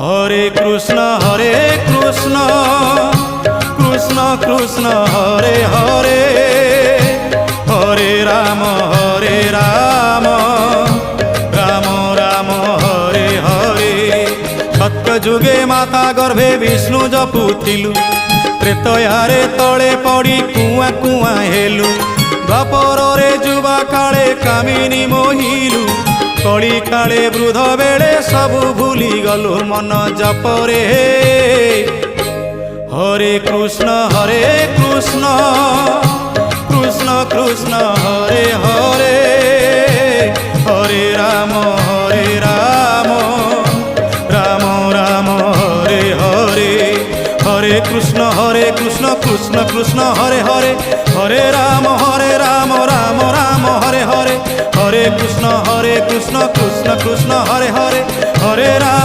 হরে কৃষ্ণ কৃষ্ণ কৃষ্ণ হরে হরে, হরে রাম রাম রাম হরে হরে। সত্য যুগে মাতা গর্ভে বিষ্ণু জপুଥିଲୁ, ତ୍ରେତୟାରେ ତଳେ ପଡ଼ି କୁଆଁ କୁଆଁ ହେଲୁ। ଦ୍ୱାପରରେ ଯୁବା କାଳେ କାମିନୀ ମୋହିଲୁ, କଳି କାଳେ ବୃଦ୍ଧ ବେଳେ ସବୁ ଭୁଲି ଗଲୁ ମନ ଜପରେ। হরে কৃষ্ণ কৃষ্ণ কৃষ্ণ হরে হরে, হরে রাম রাম রাম হরে হরে। হরে কৃষ্ণ কৃষ্ণ কৃষ্ণ হরে হরে, হরে রাম রাম রাম হরে হরে। হরে কৃষ্ণ কৃষ্ণ কৃষ্ণ হরে হরে, হরে রাম